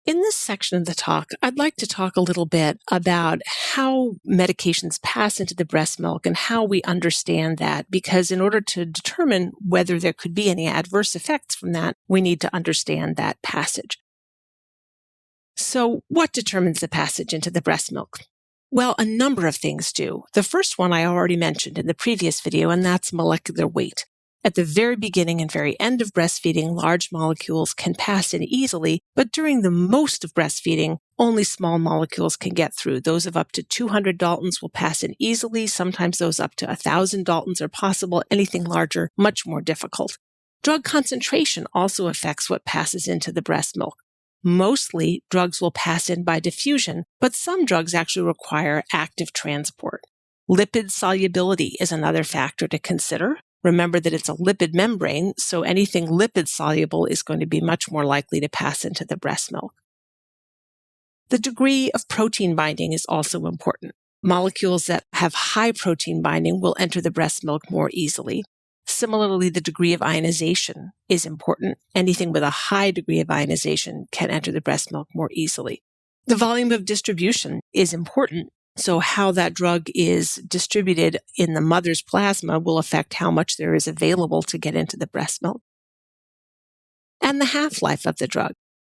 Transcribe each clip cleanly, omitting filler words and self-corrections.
In this section of the talk, I'd like to talk a little bit about how medications pass into the breast milk and how we understand that, because in order to determine whether there could be any adverse effects from that, we need to understand that passage. So what determines the passage into the breast milk? Well, a number of things do. The first one I already mentioned in the previous video, and that's molecular weight. At the very beginning and very end of breastfeeding, large molecules can pass in easily, but during the most of breastfeeding, only small molecules can get through. Those of up to 200 Daltons will pass in easily. Sometimes those up to 1,000 Daltons are possible. Anything larger, much more difficult. Drug concentration also affects what passes into the breast milk. Mostly, drugs will pass in by diffusion, but some drugs actually require active transport. Lipid solubility is another factor to consider. Remember that it's a lipid membrane, so anything lipid soluble is going to be much more likely to pass into the breast milk. The degree of protein binding is also important. Molecules that have high protein binding will enter the breast milk more easily. Similarly, the degree of ionization is important. Anything with a high degree of ionization can enter the breast milk more easily. The volume of distribution is important. So how that drug is distributed in the mother's plasma will affect how much there is available to get into the breast milk. And the half-life of the drug.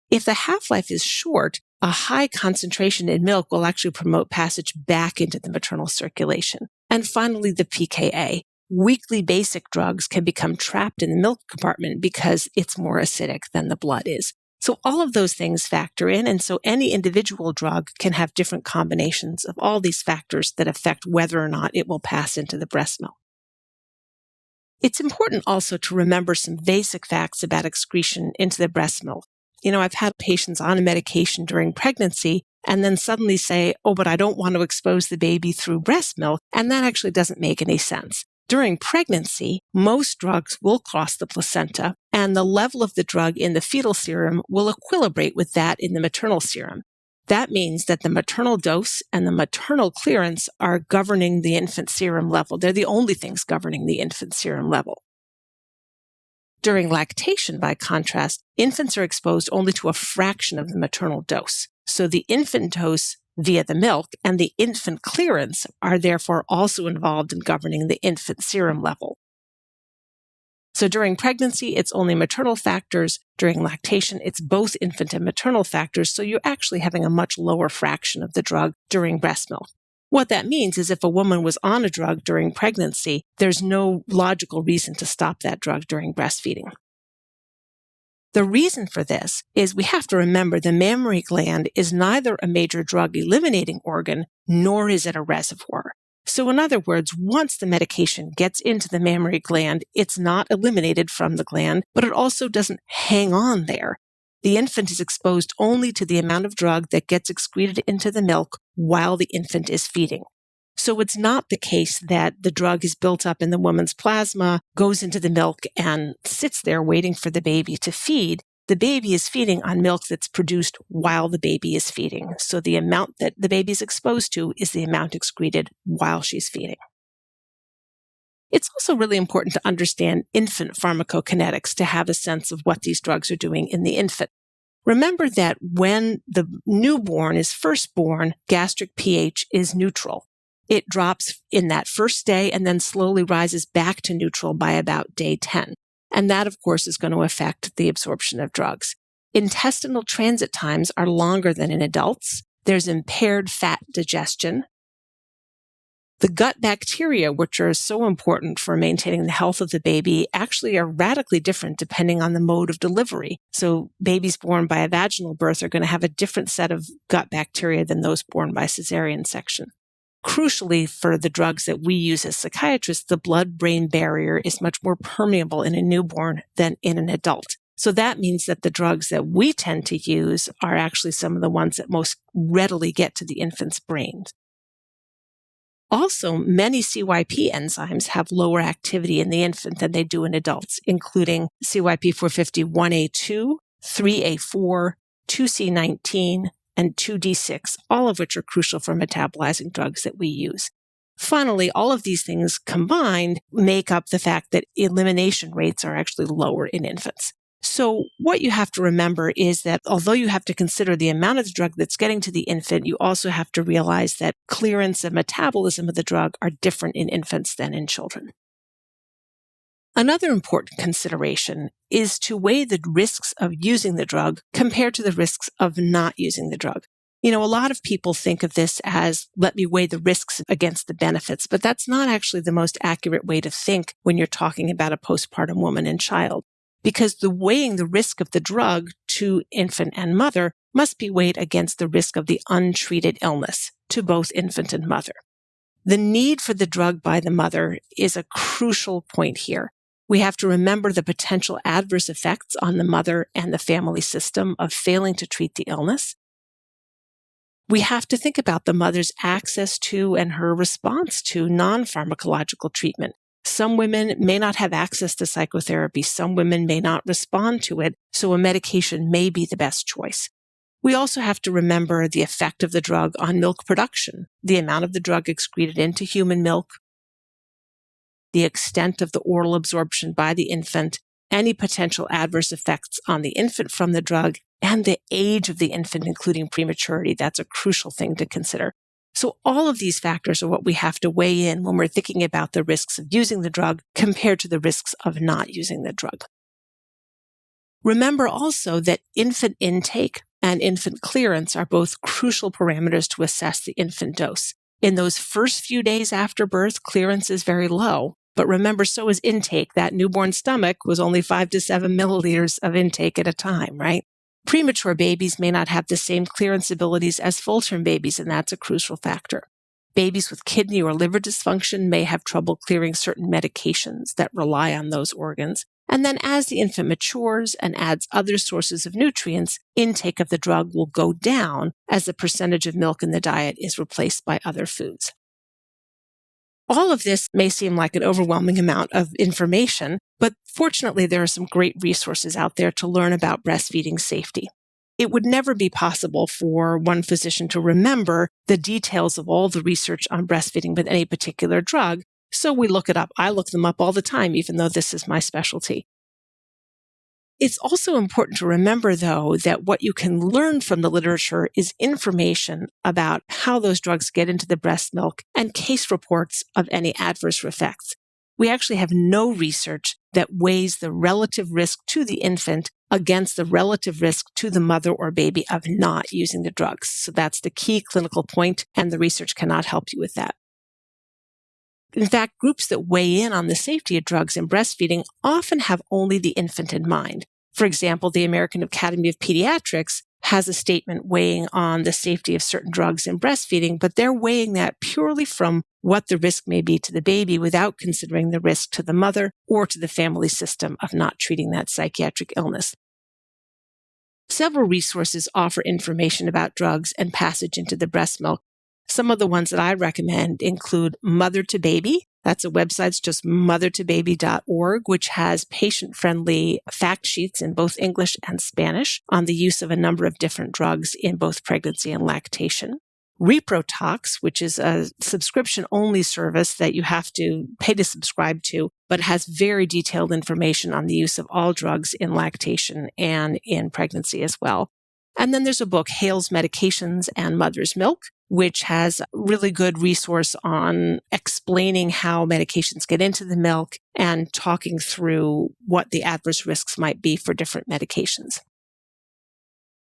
If the half-life is short, a high concentration in milk will actually promote passage back into the maternal circulation. And finally, the pKa. Weakly basic drugs can become trapped in the milk compartment because it's more acidic than the blood is. So all of those things factor in, and so any individual drug can have different combinations of all these factors that affect whether or not it will pass into the breast milk. It's important also to remember some basic facts about excretion into the breast milk. I've had patients on a medication during pregnancy and then suddenly say, oh, but I don't want to expose the baby through breast milk, and that actually doesn't make any sense. During pregnancy, most drugs will cross the placenta, and the level of the drug in the fetal serum will equilibrate with that in the maternal serum. That means that the maternal dose and the maternal clearance are governing the infant serum level. They're the only things governing the infant serum level. During lactation, by contrast, infants are exposed only to a fraction of the maternal dose. So the infant dose via the milk and the infant clearance are therefore also involved in governing the infant serum level. So during pregnancy, it's only maternal factors. During lactation, it's both infant and maternal factors, so you're actually having a much lower fraction of the drug during breast milk. What that means is if a woman was on a drug during pregnancy, there's no logical reason to stop that drug during breastfeeding. The reason for this is we have to remember the mammary gland is neither a major drug-eliminating organ, nor is it a reservoir. So in other words, once the medication gets into the mammary gland, it's not eliminated from the gland, but it also doesn't hang on there. The infant is exposed only to the amount of drug that gets excreted into the milk while the infant is feeding. So it's not the case that the drug is built up in the woman's plasma, goes into the milk, and sits there waiting for the baby to feed. The baby is feeding on milk that's produced while the baby is feeding. So the amount that the baby is exposed to is the amount excreted while she's feeding. It's also really important to understand infant pharmacokinetics to have a sense of what these drugs are doing in the infant. Remember that when the newborn is first born, gastric pH is neutral. It drops in that first day and then slowly rises back to neutral by about day 10. And that, of course, is going to affect the absorption of drugs. Intestinal transit times are longer than in adults. There's impaired fat digestion. The gut bacteria, which are so important for maintaining the health of the baby, actually are radically different depending on the mode of delivery. So babies born by a vaginal birth are going to have a different set of gut bacteria than those born by cesarean section. Crucially, for the drugs that we use as psychiatrists, the blood-brain barrier is much more permeable in a newborn than in an adult. So that means that the drugs that we tend to use are actually some of the ones that most readily get to the infant's brain. Also, many CYP enzymes have lower activity in the infant than they do in adults, including CYP450 1A2, 3A4, 2C19, and 2D6, all of which are crucial for metabolizing drugs that we use. Finally, all of these things combined make up the fact that elimination rates are actually lower in infants. So what you have to remember is that although you have to consider the amount of the drug that's getting to the infant, you also have to realize that clearance and metabolism of the drug are different in infants than in children. Another important consideration is to weigh the risks of using the drug compared to the risks of not using the drug. A lot of people think of this as, let me weigh the risks against the benefits, but that's not actually the most accurate way to think when you're talking about a postpartum woman and child, because the weighing the risk of the drug to infant and mother must be weighed against the risk of the untreated illness to both infant and mother. The need for the drug by the mother is a crucial point here. We have to remember the potential adverse effects on the mother and the family system of failing to treat the illness. We have to think about the mother's access to and her response to non-pharmacological treatment. Some women may not have access to psychotherapy. Some women may not respond to it, so a medication may be the best choice. We also have to remember the effect of the drug on milk production, the amount of the drug excreted into human milk, the extent of the oral absorption by the infant, any potential adverse effects on the infant from the drug, and the age of the infant, including prematurity. That's a crucial thing to consider. So all of these factors are what we have to weigh in when we're thinking about the risks of using the drug compared to the risks of not using the drug. Remember also that infant intake and infant clearance are both crucial parameters to assess the infant dose. In those first few days after birth, clearance is very low. But remember, so is intake. That newborn stomach was only 5 to 7 milliliters of intake at a time, right? Premature babies may not have the same clearance abilities as full-term babies, and that's a crucial factor. Babies with kidney or liver dysfunction may have trouble clearing certain medications that rely on those organs. And then as the infant matures and adds other sources of nutrients, intake of the drug will go down as the percentage of milk in the diet is replaced by other foods. All of this may seem like an overwhelming amount of information, but fortunately there are some great resources out there to learn about breastfeeding safety. It would never be possible for one physician to remember the details of all the research on breastfeeding with any particular drug, so we look it up. I look them up all the time, even though this is my specialty. It's also important to remember, though, that what you can learn from the literature is information about how those drugs get into the breast milk and case reports of any adverse effects. We actually have no research that weighs the relative risk to the infant against the relative risk to the mother or baby of not using the drugs. So that's the key clinical point, and the research cannot help you with that. In fact, groups that weigh in on the safety of drugs in breastfeeding often have only the infant in mind. For example, the American Academy of Pediatrics has a statement weighing on the safety of certain drugs in breastfeeding, but they're weighing that purely from what the risk may be to the baby without considering the risk to the mother or to the family system of not treating that psychiatric illness. Several resources offer information about drugs and passage into the breast milk. Some of the ones that I recommend include Mother to Baby. That's a website, it's just mothertobaby.org, which has patient-friendly fact sheets in both English and Spanish on the use of a number of different drugs in both pregnancy and lactation. ReproTox, which is a subscription-only service that you have to pay to subscribe to, but has very detailed information on the use of all drugs in lactation and in pregnancy as well. And then there's a book, Hale's Medications and Mother's Milk, which has a really good resource on explaining how medications get into the milk and talking through what the adverse risks might be for different medications.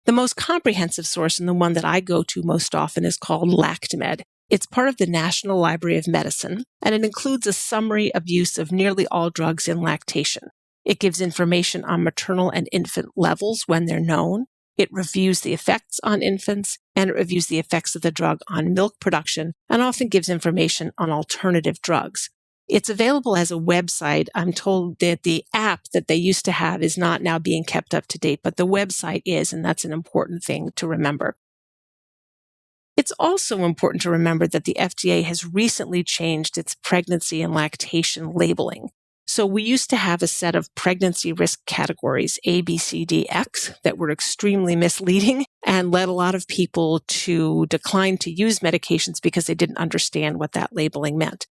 The most comprehensive source, and the one that I go to most often, is called LactMed. It's part of the National Library of Medicine, and it includes a summary of use of nearly all drugs in lactation. It gives information on maternal and infant levels when they're known. It reviews the effects on infants, and it reviews the effects of the drug on milk production, and often gives information on alternative drugs. It's available as a website. I'm told that the app that they used to have is not now being kept up to date, but the website is, and that's an important thing to remember. It's also important to remember that the FDA has recently changed its pregnancy and lactation labeling. So we used to have a set of pregnancy risk categories, A, B, C, D, X, that were extremely misleading and led a lot of people to decline to use medications because they didn't understand what that labeling meant.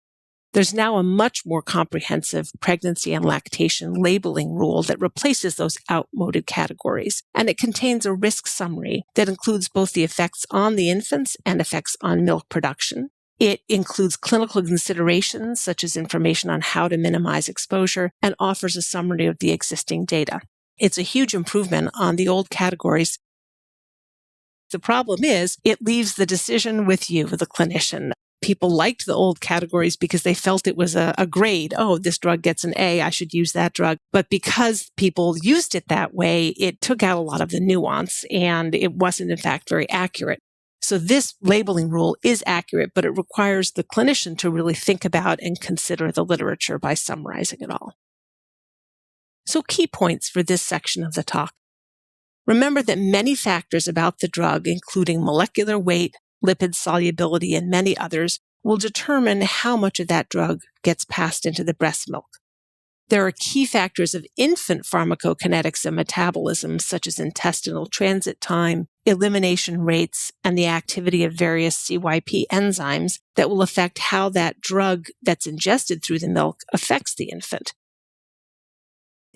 There's now a much more comprehensive pregnancy and lactation labeling rule that replaces those outmoded categories, and it contains a risk summary that includes both the effects on the infants and effects on milk production. It includes clinical considerations, such as information on how to minimize exposure, and offers a summary of the existing data. It's a huge improvement on the old categories. The problem is, it leaves the decision with you, the clinician. People liked the old categories because they felt it was a grade. Oh, this drug gets an A, I should use that drug. But because people used it that way, it took out a lot of the nuance, and it wasn't, in fact, very accurate. So this labeling rule is accurate, but it requires the clinician to really think about and consider the literature by summarizing it all. So key points for this section of the talk. Remember that many factors about the drug, including molecular weight, lipid solubility, and many others, will determine how much of that drug gets passed into the breast milk. There are key factors of infant pharmacokinetics and metabolism, such as intestinal transit time, elimination rates, and the activity of various CYP enzymes that will affect how that drug that's ingested through the milk affects the infant.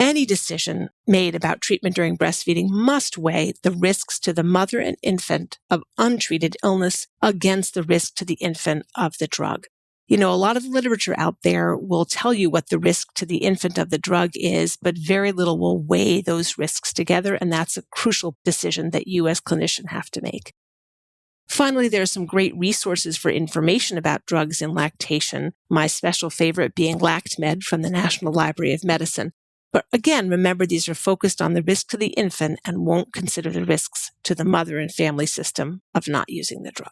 Any decision made about treatment during breastfeeding must weigh the risks to the mother and infant of untreated illness against the risk to the infant of the drug. A lot of literature out there will tell you what the risk to the infant of the drug is, but very little will weigh those risks together, and that's a crucial decision that you as clinician have to make. Finally, there are some great resources for information about drugs in lactation, my special favorite being LactMed from the National Library of Medicine. But again, remember, these are focused on the risk to the infant and won't consider the risks to the mother and family system of not using the drug.